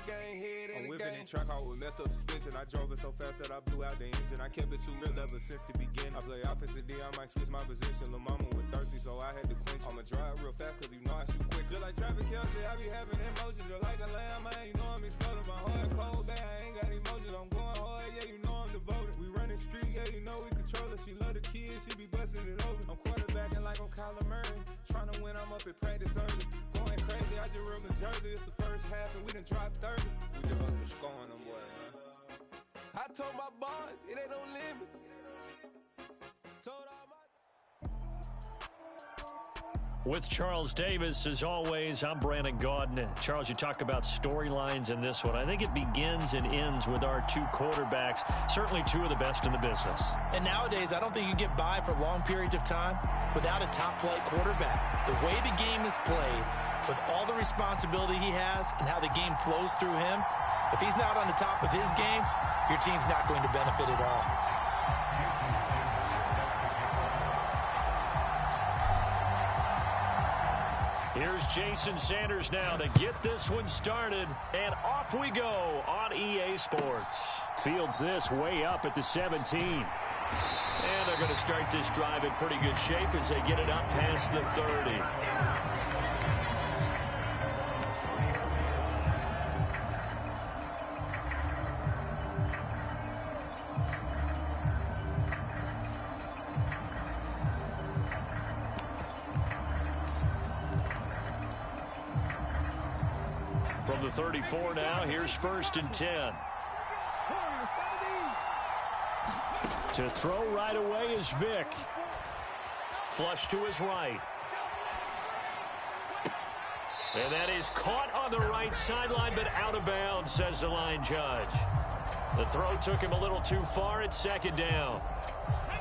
I'm whipping in track out with messed up suspension. I drove it so fast that I blew out the engine. I kept it too real ever since the beginning. I play offensive D, I might switch my position. Lil' mama was thirsty, so I had to quench. I'ma drive real fast, cause you know I shoot quick. Just like Travis Kelce, I be having emotions. Just like a lamb, man, you know I'm exploding. My heart cold, bad, I ain't got emotions. I'm going hard, yeah, you know I'm devoted. We running streets, yeah, you know we control it. She love the kids, she be busting it over. I'm quarterbacking like I'm Kyler Murray. Trying to win, I'm up at practice early. Going crazy, I just real Jersey. It's the first half and we done dropped 30. We just up to scoring them, boy, man. I told my boys, it ain't no limits. Told all my... With Charles Davis, as always, I'm Brandon Gaudin. Charles, you talk about storylines in this one. I think it begins and ends with our two quarterbacks, certainly two of the best in the business. And nowadays, I don't think you get by for long periods of time without a top-flight quarterback. The way the game is played, with all the responsibility he has and how the game flows through him, if he's not on the top of his game, your team's not going to benefit at all. Here's Jason Sanders now to get this one started, and off we go on EA Sports. Fields this way up at the 17. And they're going to start this drive in pretty good shape as they get it up past the 30. From the 34 now, here's 1st and 10. To throw right away is Vick. Flush to his right. And that is caught on the right sideline, but out of bounds, says the line judge. The throw took him a little too far at 2nd down.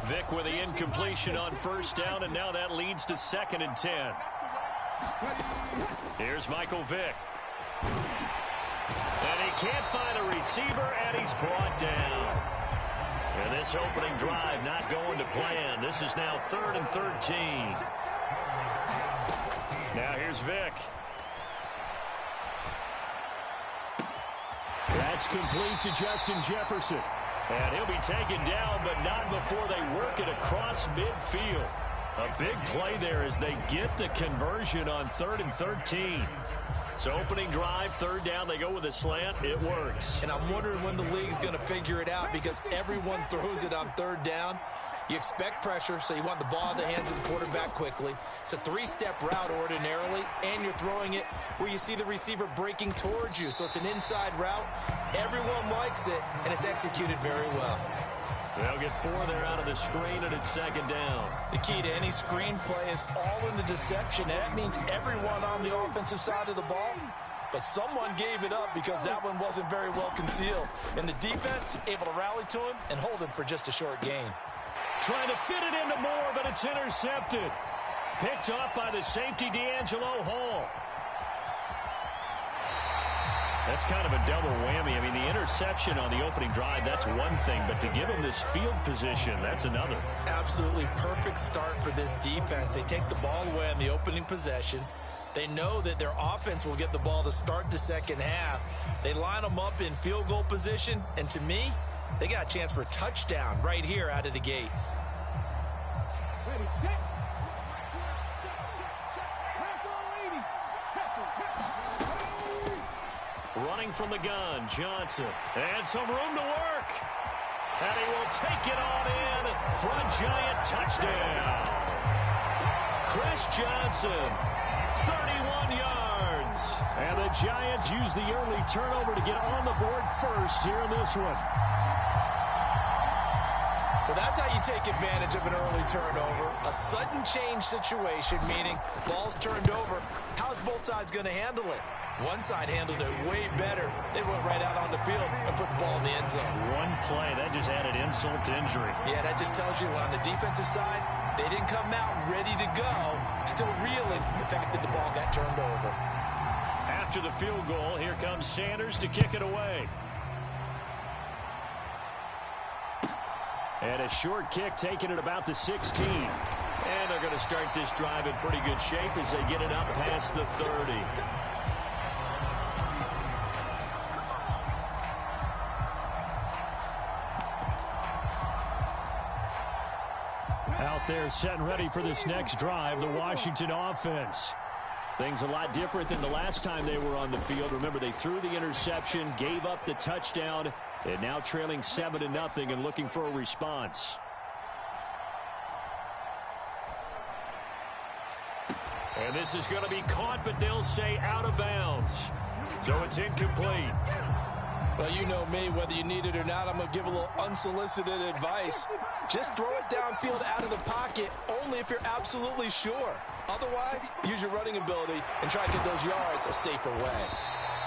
Vick with the incompletion on 1st down, and now that leads to 2nd and 10. Here's Michael Vick. And he can't find a receiver, and he's brought down. And this opening drive not going to plan. This is now 3rd and 13. Now here's Vick. That's complete to Justin Jefferson. And he'll be taken down, but not before they work it across midfield. A big play there as they get the conversion on 3rd and 13. So opening drive, 3rd down, they go with a slant. It works. And I'm wondering when the league's going to figure it out because everyone throws it on 3rd down. You expect pressure, so you want the ball in the hands of the quarterback quickly. It's a 3-step route ordinarily, and you're throwing it where you see the receiver breaking towards you. So it's an inside route. Everyone likes it, and it's executed very well. They'll get 4 there out of the screen, and it's 2nd down. The key to any screen play is all in the deception. And that means everyone on the offensive side of the ball. But someone gave it up because that one wasn't very well concealed. And the defense able to rally to him and hold him for just a short gain. Trying to fit it into Moore, but it's intercepted. Picked up by the safety, D'Angelo Hall. That's kind of a double whammy. I mean, the interception on the opening drive, that's one thing. But to give him this field position, that's another. Absolutely perfect start for this defense. They take the ball away on the opening possession. They know that their offense will get the ball to start the 2nd half. They line them up in field goal position. And to me, they got a chance for a touchdown right here out of the gate. Running from the gun, Johnson. And some room to work. And he will take it on in for a giant touchdown. Chris Johnson, 31 yards. And the Giants use the early turnover to get on the board first here in this one. Well, that's how you take advantage of an early turnover. A sudden change situation, meaning ball's turned over. How's both sides going to handle it? One side handled it way better. They went right out on the field and put the ball in the end zone. One play, that just added insult to injury. Yeah, that just tells you on the defensive side, they didn't come out ready to go, still reeling from the fact that the ball got turned over. After the field goal, here comes Sanders to kick it away. And a short kick taken at about the 16. And they're going to start this drive in pretty good shape as they get it up past the 30. there set and ready for this next drive, the Washington offense. Things a lot different than the last time they were on the field. Remember, they threw the interception, gave up the touchdown, and now trailing 7-0 and looking for a response. And this is going to be caught, but they'll say out of bounds. So it's incomplete. Well, you know me, whether you need it or not, I'm going to give a little unsolicited advice. Just throw it downfield out of the pocket only if you're absolutely sure. Otherwise, use your running ability and try to get those yards a safer way.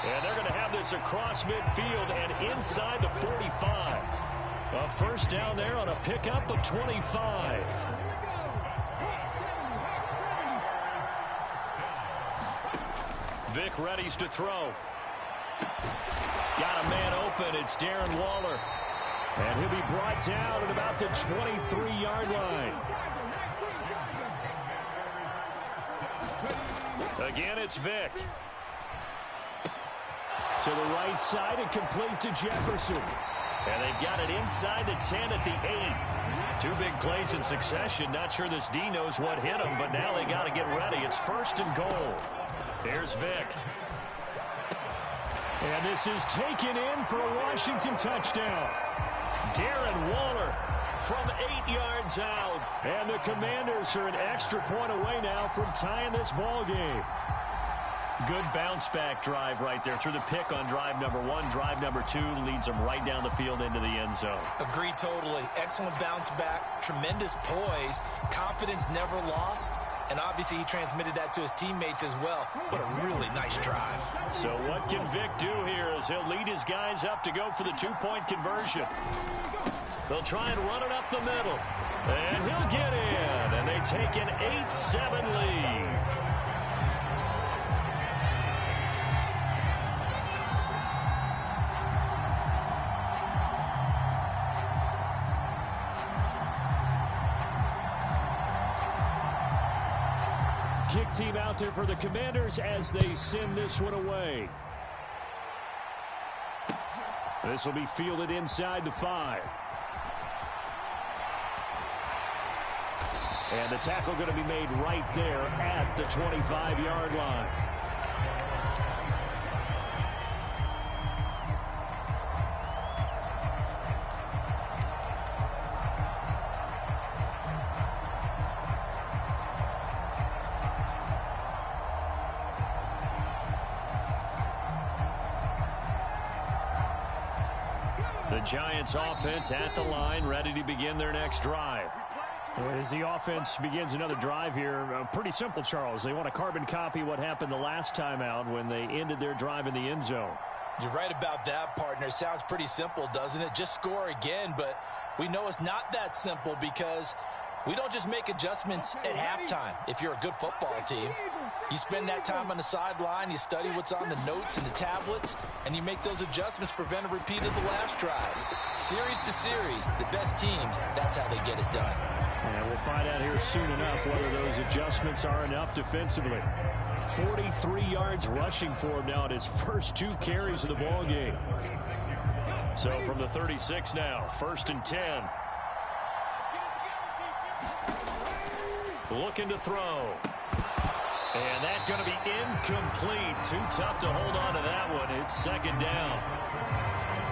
And they're going to have this across midfield and inside the 45. A first down there on a pickup of 25. Vic readies to throw. Got a man open. It's Darren Waller. And he'll be brought down at about the 23-yard line. Again, it's Vic. To the right side and complete to Jefferson. And they've got it inside the 10 at the 8. 2 big plays in succession. Not sure this D knows what hit him, but now they got to get ready. It's first and goal. Here's Vic. And this is taken in for a Washington touchdown. Darren Waller from 8 yards out. And the Commanders are an extra point away now from tying this ball game. Good bounce-back drive right there through the pick on drive number 1. Drive number 2 leads them right down the field into the end zone. Agree totally. Excellent bounce-back, tremendous poise, confidence never lost, and obviously he transmitted that to his teammates as well. What a really nice drive. So what can Vic do here as he'll lead his guys up to go for the 2-point conversion? They'll try and run it up the middle. And he'll get in, and they take an 8-7 lead. Kick team out there for the Commanders as they send this one away. This will be fielded inside the 5. And the tackle going to be made right there at the 25-yard line. The Giants offense at the line, ready to begin their next drive. As the offense begins another drive here, pretty simple, Charles. They want to carbon copy what happened the last time out when they ended their drive in the end zone. You're right about that, partner. Sounds pretty simple, doesn't it? Just score again, but we know it's not that simple because we don't just make adjustments at halftime. If you're a good football team, you spend that time on the sideline, you study what's on the notes and the tablets, and you make those adjustments, prevent a repeat of the last drive. Series to series, the best teams, that's how they get it done. And we'll find out here soon enough whether those adjustments are enough defensively. 43 yards rushing for him now at his first 2 carries of the ball game. So from the 36 now, 1st and 10. Looking to throw. And that's going to be incomplete. Too tough to hold on to that one. It's 2nd down.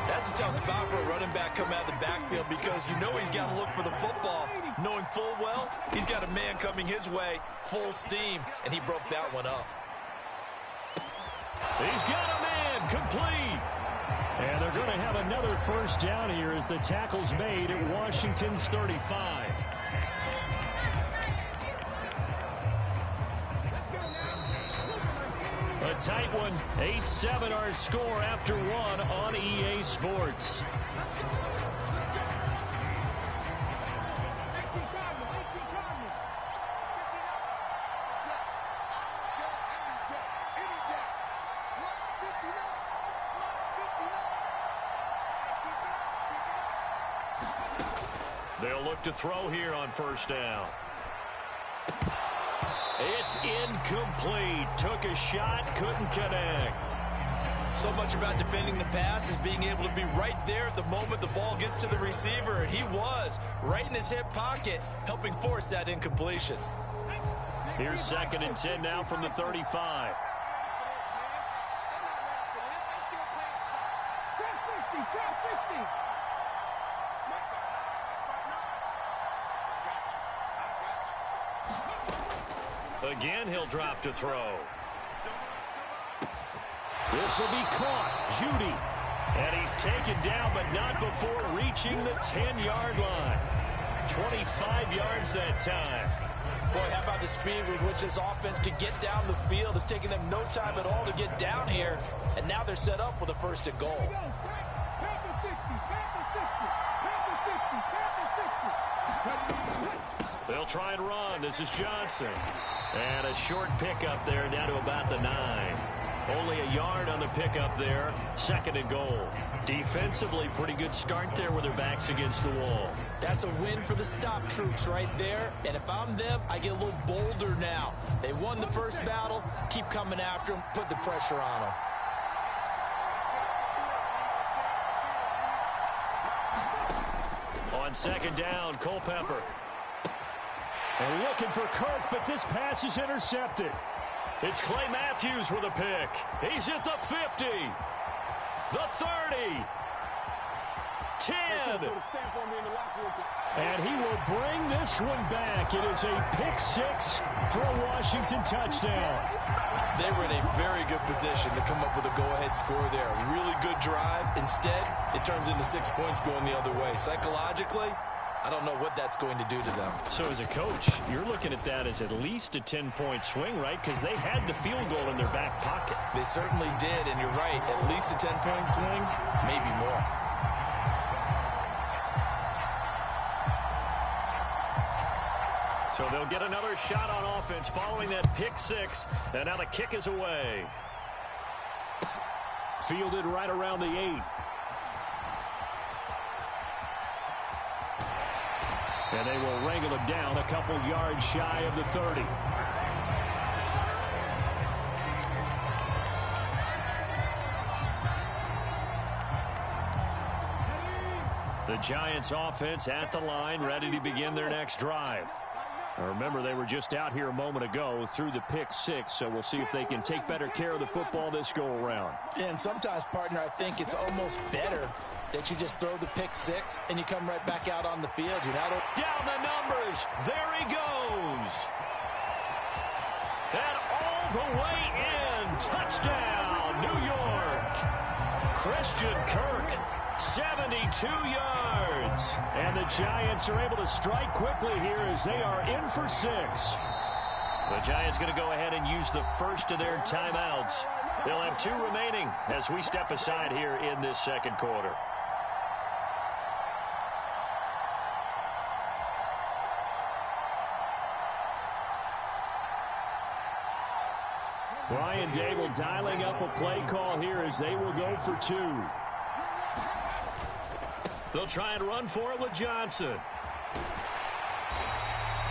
That's a tough spot for a running back coming out of the backfield because you know he's got to look for the football, knowing full well he's got a man coming his way, full steam, and he broke that one up. He's got a man, complete. And they're going to have another first down here as the tackle's made at Washington's 35. A tight one, 8-7 our score after 1 on EA Sports. They'll look to throw here on first down. It's incomplete. Took a shot, couldn't connect. So much about defending the pass is being able to be right there at the moment the ball gets to the receiver, and he was right in his hip pocket, helping force that incompletion. Here's 2nd and 10 now from the 35. Again, he'll drop to throw. This will be caught. Judy. And he's taken down, but not before reaching the 10-yard line. 25 yards that time. Boy, how about the speed with which this offense could get down the field? It's taken them no time at all to get down here, and now they're set up with a 1st and goal. They'll try and run. This is Johnson. And a short pickup there down to about the 9. Only a yard on the pickup there. 2nd and goal. Defensively, pretty good start there with their backs against the wall. That's a win for the stop troops right there. And if I'm them, I get a little bolder now. They won the first battle. Keep coming after them. Put the pressure on them. On 2nd down, Culpepper. And looking for Kirk, but this pass is intercepted. It's Clay Matthews with a pick. He's at the 50, the 30, 10. And he will bring this one back. It is a pick 6 for a Washington touchdown. They were in a very good position to come up with a go-ahead score there. A really good drive. Instead, it turns into 6 points going the other way. Psychologically, I don't know what that's going to do to them. So as a coach, you're looking at that as at least a 10-point swing, right? Because they had the field goal in their back pocket. They certainly did, and you're right. At least a 10-point swing, maybe more. So they'll get another shot on offense following that pick 6, and now the kick is away. Fielded right around the 8. And they will wrangle him down a couple yards shy of the 30. The Giants offense at the line, ready to begin their next drive. Now remember, they were just out here a moment ago through the pick 6, so we'll see if they can take better care of the football this go-around. And sometimes, partner, I think it's almost better that you just throw the pick 6 and you come right back out on the field. You're not down the numbers. There he goes. And all the way in. Touchdown, New York. Christian Kirk, 72 yards. And the Giants are able to strike quickly here as they are in for 6. The Giants going to go ahead and use the first of their timeouts. They'll have 2 remaining as we step aside here in this 2nd quarter. Brian Dable dialing up a play call here as they will go for 2. They'll try and run for it with Johnson.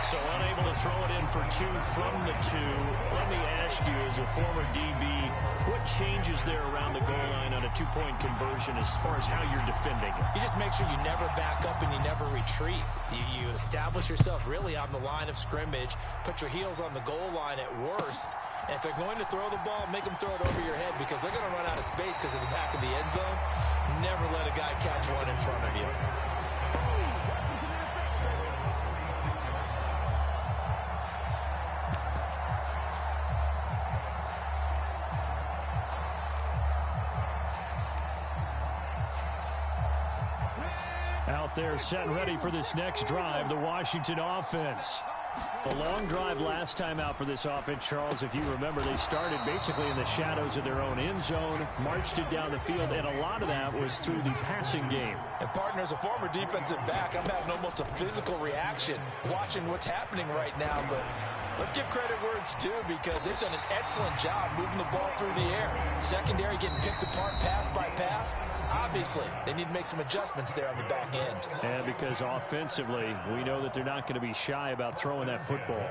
So unable to throw it in for 2 from the 2. Let me ask you, as a former DB, what changes there around the goal line on a 2-point conversion as far as how you're defending it? You just make sure you never back up and you never retreat. You establish yourself really on the line of scrimmage, put your heels on the goal line at worst, and if they're going to throw the ball, make them throw it over your head because they're going to run out of space because of the back of the end zone. Never let a guy catch one in front of you. Out there set and ready for this next drive, the Washington offense. A long drive last time out for this offense, Charles. If you remember, they started basically in the shadows of their own end zone, marched it down the field, and a lot of that was through the passing game. And, partner, as a former defensive back, I'm having almost a physical reaction watching what's happening right now. But let's give credit where it's due because they've done an excellent job moving the ball through the air. Secondary getting picked apart pass by pass. Obviously, they need to make some adjustments there on the back end. And because offensively, we know that they're not going to be shy about throwing that football.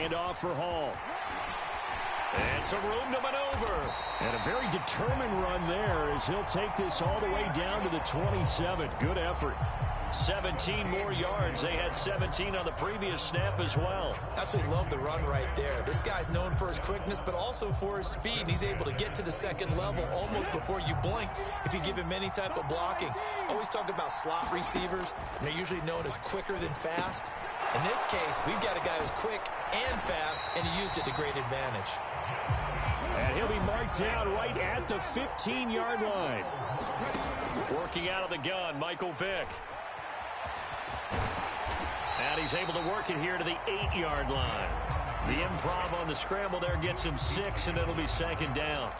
Handoff for Hall. And some room to maneuver. And a very determined run there as he'll take this all the way down to the 27. Good effort. 17 more yards. They had 17 on the previous snap as well. Absolutely love the run right there. This guy's known for his quickness, but also for his speed. And he's able to get to the second level almost before you blink if you give him any type of blocking. Always talk about slot receivers, and they're usually known as quicker than fast. In this case, we've got a guy who's quick and fast, and he used it to great advantage. And he'll be marked down right at the 15-yard line. Working out of the gun, Michael Vick. And he's able to work it here to the 8-yard line. The improv on the scramble there gets him 6, and it'll be second down.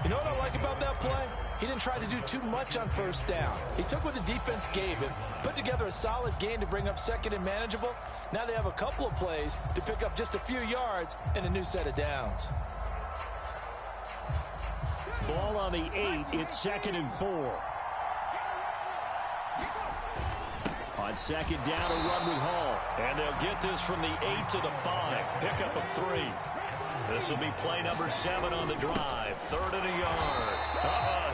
You know what I like about that play? He didn't try to do too much on first down. He took what the defense gave him, put together a solid gain to bring up second and manageable. Now they have a couple of plays to pick up just a few yards and a new set of downs. Ball on the 8. It's 2nd and 4. On second down, a run with Hall. And they'll get this from the 8 to the 5. Pickup of 3. This will be play number 7 on the drive. 3rd and a yard.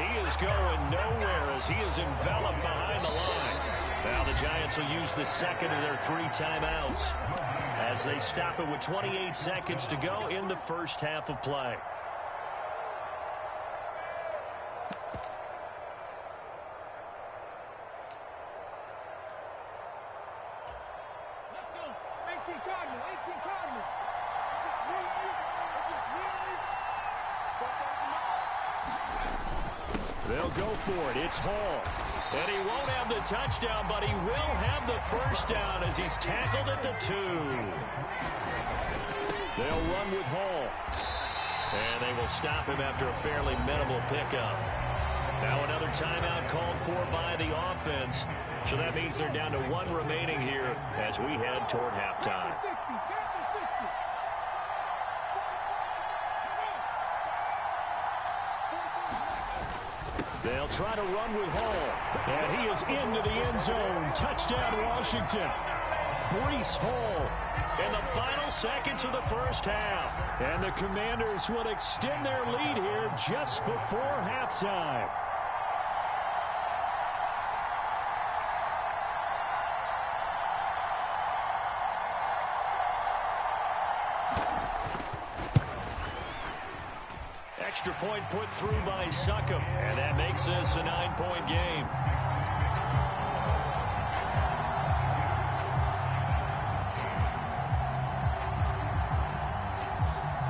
He is going nowhere as he is enveloped behind the line. Now the Giants will use the second of their 3 timeouts as they stop it with 28 seconds to go in the first half of play. They'll go for it. It's Hall. And he won't have the touchdown, but he will have the first down as he's tackled at the 2. They'll run with Hall. And they will stop him after a fairly minimal pickup. Now another timeout called for by the offense. So that means they're down to 1 remaining here as we head toward halftime. They'll try to run with Hall. And he is into the end zone. Touchdown, Washington. Breece Hall in the final seconds of the first half. And the Commanders will extend their lead here just before halftime. Extra point put through by Succop, and that makes this a 9-point game.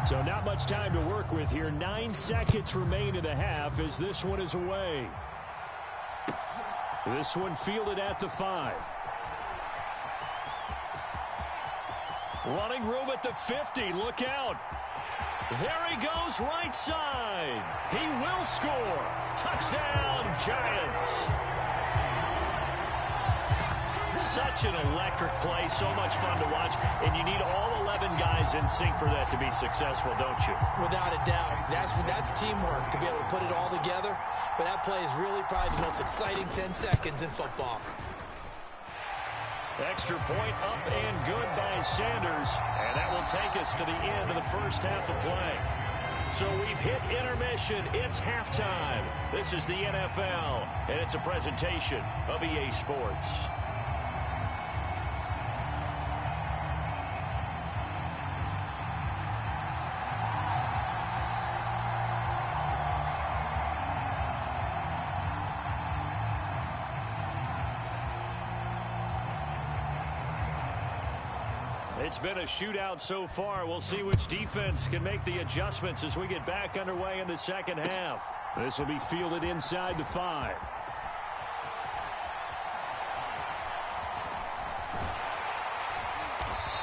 So not much time to work with here. 9 seconds remain in the half as this one is away. This one fielded at the 5. Running room at the 50. Look out. There he goes right side. He will score. Touchdown, Giants. Such an electric play, so much fun to watch, and you need all 11 guys in sync for that to be successful, don't you? Without a doubt. That's teamwork to be able to put it all together, but that play is really probably the most exciting 10 seconds in football. Extra point up and good by Sanders, and that will take us to the end of the first half of play. So we've hit intermission. It's halftime. This is the NFL, and it's a presentation of EA Sports. It's been a shootout so far. We'll see which defense can make the adjustments as we get back underway in the second half. This will be fielded inside the 5.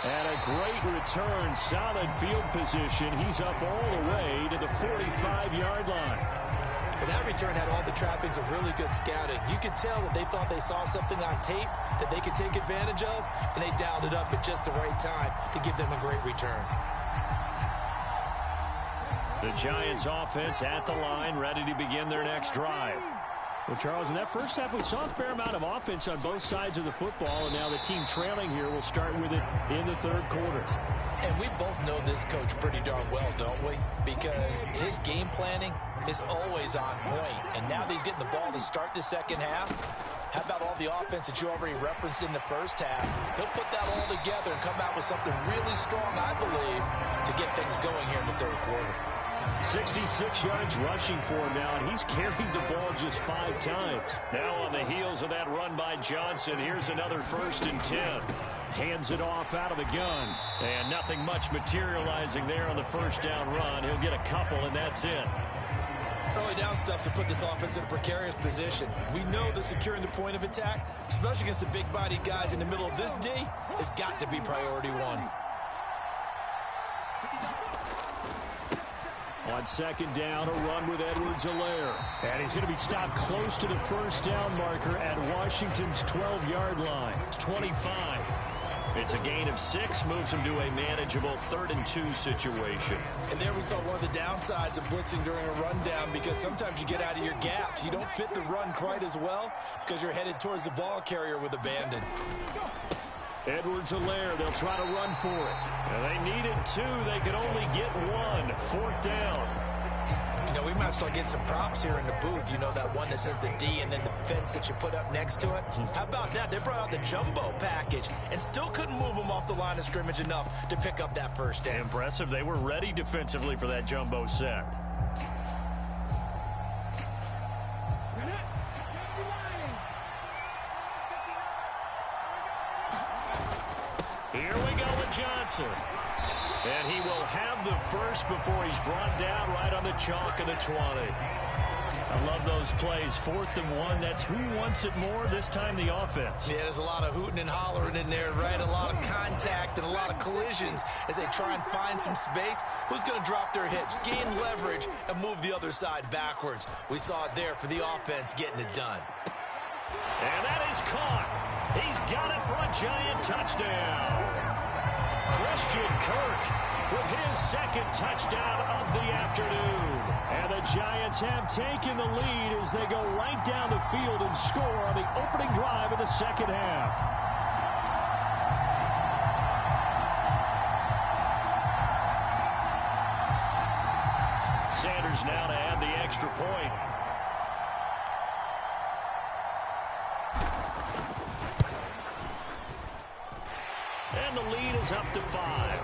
And a great return, solid field position. He's up all the way to the 45-yard line. But that return had all the trappings of really good scouting. You could tell that they thought they saw something on tape that they could take advantage of, and they dialed it up at just the right time to give them a great return. The Giants offense at the line, ready to begin their next drive. Well, Charles, in that first half, we saw a fair amount of offense on both sides of the football, and now the team trailing here will start with it in the third quarter. And we both know this coach pretty darn well, don't we? Because his game planning is always on point. And now that he's getting the ball to start the second half, how about all the offense that you already referenced in the first half? He'll put that all together and come out with something really strong, I believe, to get things going here in the third quarter. 66 yards rushing for him now, and he's carried the ball just 5 times. Now on the heels of that run by Johnson, here's another 1st and 10. Hands it off out of the gun, and nothing much materializing there on the first down run. He'll get a couple, and that's it. Early down stuff to put this offense in a precarious position. We know that securing the point of attack, especially against the big-bodied guys in the middle of this D, has got to be priority one. On second down, a run with Edwards-Helaire. And he's going to be stopped close to the first down marker at Washington's 12-yard line. It's 25. It's a gain of 6, moves him to a manageable 3rd and 2 situation. And there we saw one of the downsides of blitzing during a rundown, because sometimes you get out of your gaps. You don't fit the run quite as well because you're headed towards the ball carrier with abandon. Edwards-Helaire, they'll try to run for it. And they needed 2. They could only get 1. 4th down. You know, we might start getting some props here in the booth. You know, that one that says the D and then the fence that you put up next to it? How about that? They brought out the jumbo package and still couldn't move them off the line of scrimmage enough to pick up that first down. Impressive. They were ready defensively for that jumbo set. Here we go with Johnson. And he will have the first before he's brought down right on the chalk of the 20. I love those plays. 4th and 1. That's who wants it more, this time the offense. Yeah, there's a lot of hooting and hollering in there, right? A lot of contact and a lot of collisions as they try and find some space. Who's going to drop their hips, gain leverage, and move the other side backwards? We saw it there for the offense getting it done. And that is caught. He's got it for a Giant touchdown. Christian Kirk with his 2nd touchdown of the afternoon. And the Giants have taken the lead as they go right down the field and score on the opening drive of the second half. Sanders now to add the extra point. And the lead is up to 5.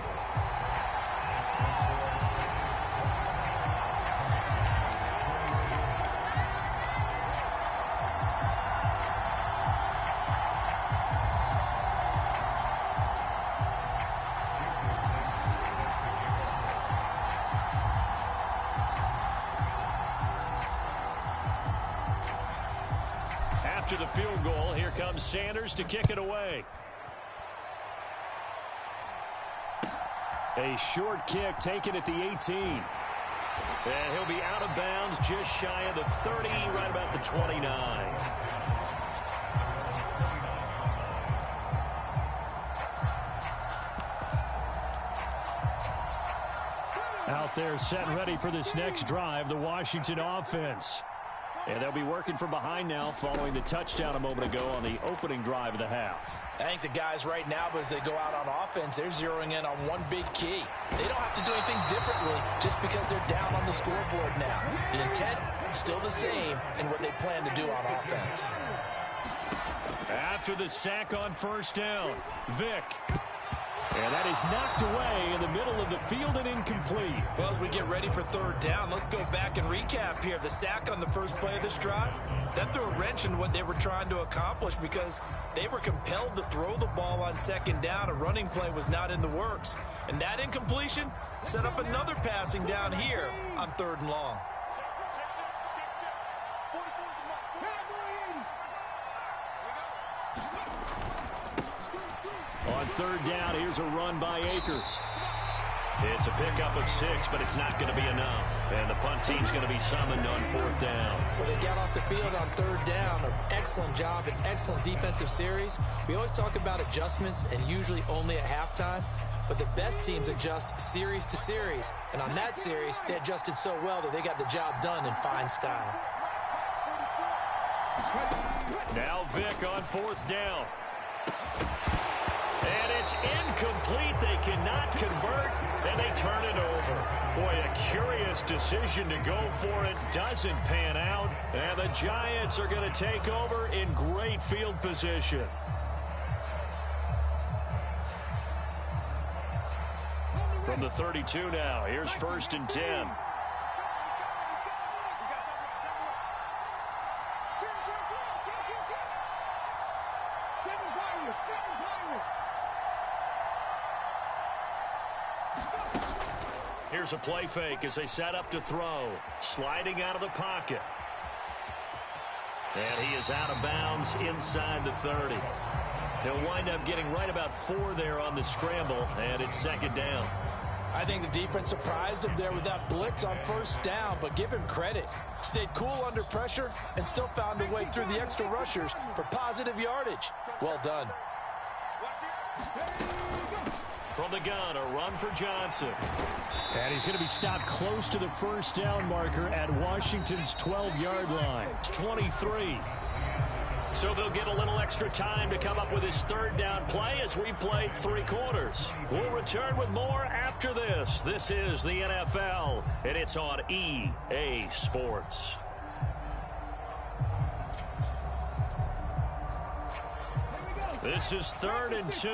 After the field goal, here comes Sanders to kick it away. A short kick taken at the 18. And he'll be out of bounds just shy of the 30, right about the 29. Out there set and ready for this next drive, the Washington offense. And they'll be working from behind now following the touchdown a moment ago on the opening drive of the half. I think the guys right now, as they go out on offense, they're zeroing in on one big key. They don't have to do anything differently just because they're down on the scoreboard now. The intent is still the same in what they plan to do on offense. After the sack on first down, Vick. And that is knocked away in the middle of the field and incomplete. Well, as we get ready for third down, let's go back and recap here. The sack on the first play of this drive, that threw a wrench in what they were trying to accomplish because they were compelled to throw the ball on second down. A running play was not in the works. And that incompletion set up another passing down here on 3rd and long. On 3rd down, here's a run by Akers. It's a pickup of 6, but it's not going to be enough. And the punt team's going to be summoned on 4th down. Well, they got off the field on 3rd down. An excellent job, an excellent defensive series. We always talk about adjustments and usually only at halftime. But the best teams adjust series to series. And on that series, they adjusted so well that they got the job done in fine style. Now Vic on 4th down. And it's incomplete. They cannot convert, and they turn it over. Boy, a curious decision to go for it. Doesn't pan out, and the Giants are going to take over in great field position. From the 32 now, here's 1st and 10. Here's a play fake as they set up to throw. Sliding out of the pocket. And he is out of bounds inside the 30. He'll wind up getting right about 4 there on the scramble, and it's 2nd down. I think the defense surprised him there with that blitz on 1st down, but give him credit. Stayed cool under pressure and still found a way through the extra rushers for positive yardage. Well done. From the gun, a run for Johnson. And he's going to be stopped close to the 1st down marker at Washington's 12-yard line. It's 23. So they'll get a little extra time to come up with his 3rd down play as we've played 3 quarters. We'll return with more after this. This is the NFL, and it's on EA Sports. This is 3rd and 2,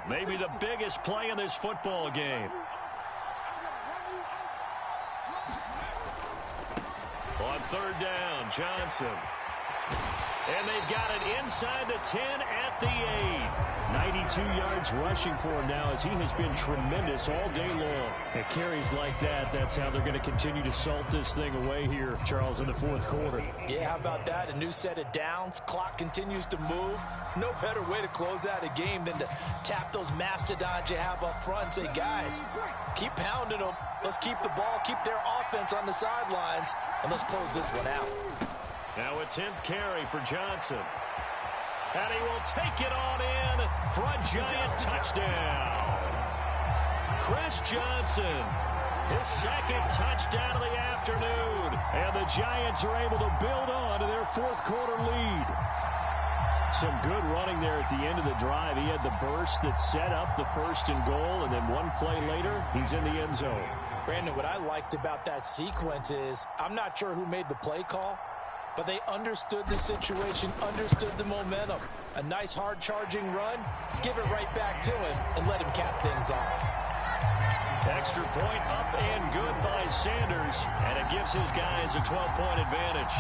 maybe the biggest play in this football game. On 3rd down, Johnson. And they've got it inside the 10 at the 8. 92 yards rushing for him now as he has been tremendous all day long. At carries like that, that's how they're going to continue to salt this thing away here, Charles, in the 4th quarter. Yeah, how about that? A new set of downs. Clock continues to move. No better way to close out a game than to tap those mastodons you have up front and say, guys, keep pounding them. Let's keep the ball, keep their offense on the sidelines, and let's close this one out. Now a 10th carry for Johnson. And he will take it on in for a Giant touchdown. Chris Johnson, his 2nd touchdown of the afternoon. And the Giants are able to build on to their 4th quarter lead. Some good running there at the end of the drive. He had the burst that set up the 1st and goal, and then one play later, he's in the end zone. Brandon, what I liked about that sequence is I'm not sure who made the play call, but they understood the situation, understood the momentum. A nice hard-charging run, give it right back to him, and let him cap things off. Extra point up and good by Sanders, and it gives his guys a 12-point advantage.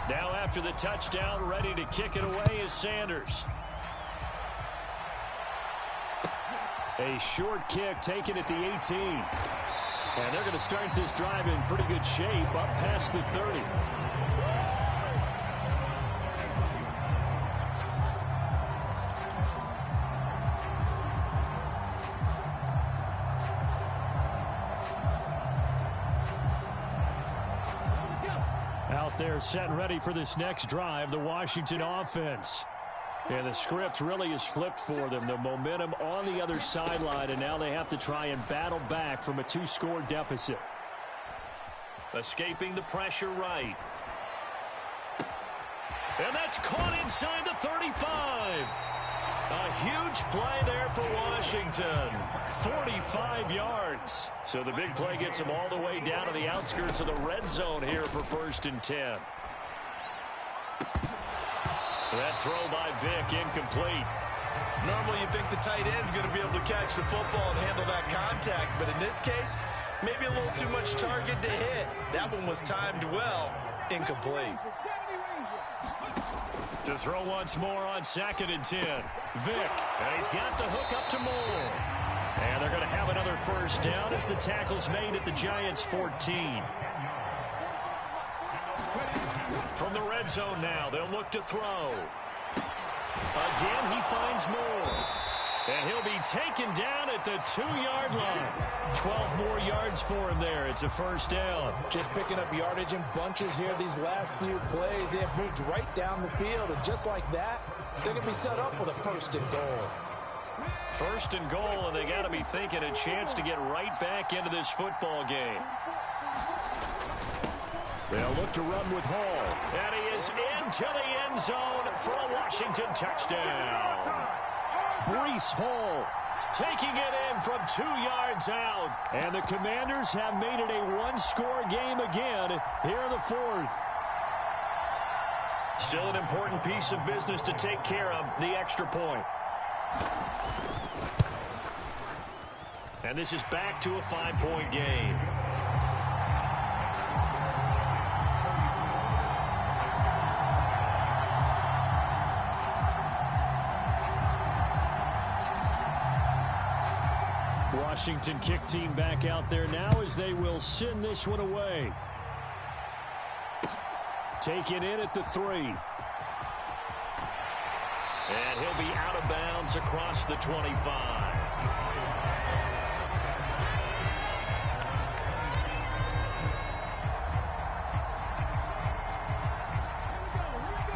Now after the touchdown, ready to kick it away is Sanders. A short kick taken at the 18. And they're going to start this drive in pretty good shape up past the 30. Out there set and ready for this next drive, the Washington offense. And the script really is flipped for them. The momentum on the other sideline, and now they have to try and battle back from a 2-score deficit. Escaping the pressure right. And that's caught inside the 35. A huge play there for Washington. 45 yards. So the big play gets them all the way down to the outskirts of the red zone here for 1st and 10. That throw by Vic incomplete. Normally you think the tight end's going to be able to catch the football and handle that contact, but in this case, maybe a little too much target to hit. That one was timed well. Incomplete. To throw once more on 2nd and 10. Vic, and he's got the hook up to Moore. And they're going to have another 1st down as the tackle's made at the Giants' 14. From the red zone now, they'll look to throw. Again, he finds Moore. And he'll be taken down at the 2-yard line. 12 more yards for him there. It's a first down. Just picking up yardage in bunches here these last few plays. They have moved right down the field, and just like that, they're going to be set up with a first and goal. First and goal, and they got to be thinking a chance to get right back into this football game. They'll look to run with Hall. And he is into the end zone for a Washington touchdown. Breece Hall taking it in from 2 yards out. And the Commanders have made it a one-score game again here in the fourth. Still an important piece of business to take care of, the extra point. And this is back to a 5-point game. Washington kick team back out there now as they will send this one away. Take it in at the 3. And he'll be out of bounds across the 25.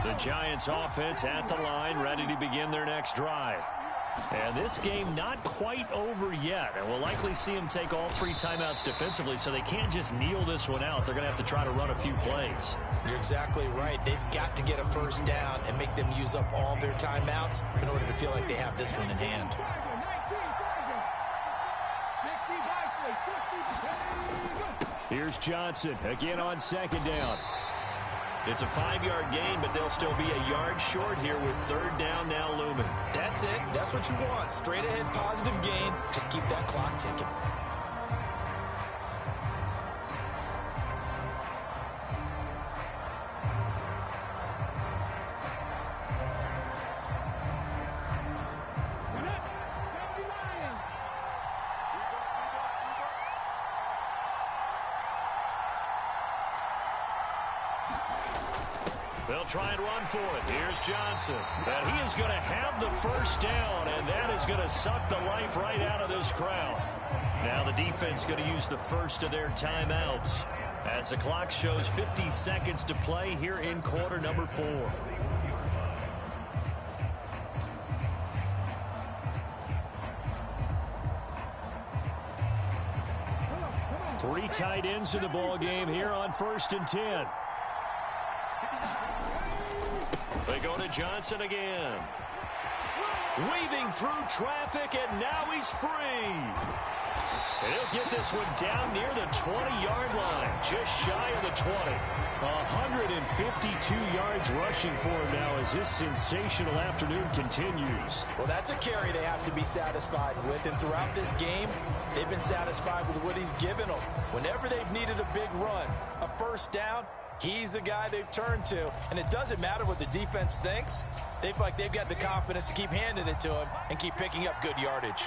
The Giants offense at the line, ready to begin their next drive. And this game not quite over yet. And we'll likely see them take all 3 timeouts defensively, so they can't just kneel this one out. They're going to have to try to run a few plays. You're exactly right. They've got to get a first down and make them use up all their timeouts in order to feel like they have this one in hand. Here's Johnson again on second down. It's a 5-yard gain, but they'll still be a yard short here with third down now looming. That's it. That's what you want. Straight ahead positive gain. Just keep that clock ticking. They'll try and run for it. Here's Johnson. And he is going to have the first down, and that is going to suck the life right out of this crowd. Now the defense going to use the first of their timeouts as the clock shows 50 seconds to play here in quarter number 4. Three tight ends in the ball game here on 1st and 10. They go to Johnson again. Weaving through traffic, and now he's free. And he'll get this one down near the 20-yard line, just shy of the 20. 152 yards rushing for him now as this sensational afternoon continues. Well, that's a carry they have to be satisfied with, and throughout this game, they've been satisfied with what he's given them. Whenever they've needed a big run, a first down, he's the guy they've turned to, and it doesn't matter what the defense thinks. They feel like they've got the confidence to keep handing it to him and keep picking up good yardage.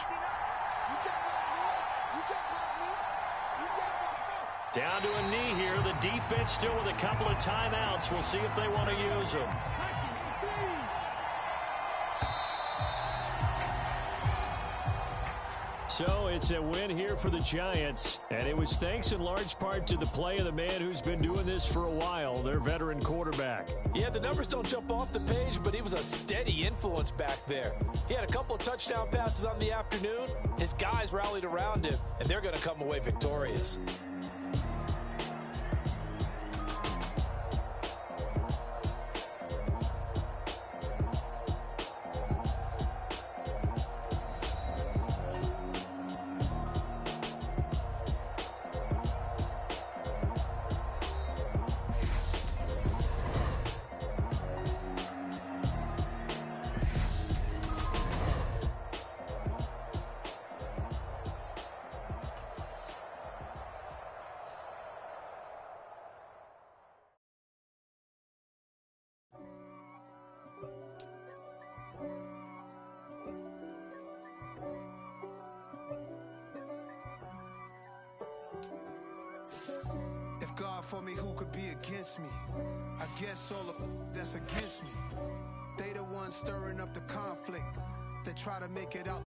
Down to a knee here. The defense still with a couple of timeouts. We'll see if they want to use them. So it's a win here for the Giants, and it was thanks in large part to the play of the man who's been doing this for a while, their veteran quarterback. Yeah, the numbers don't jump off the page, but he was a steady influence back there. He had a couple of touchdown passes on the afternoon. His guys rallied around him, and they're going to come away victorious. God for me, who could be against me? I guess all of that's against me. They the ones stirring up the conflict. They try to make it out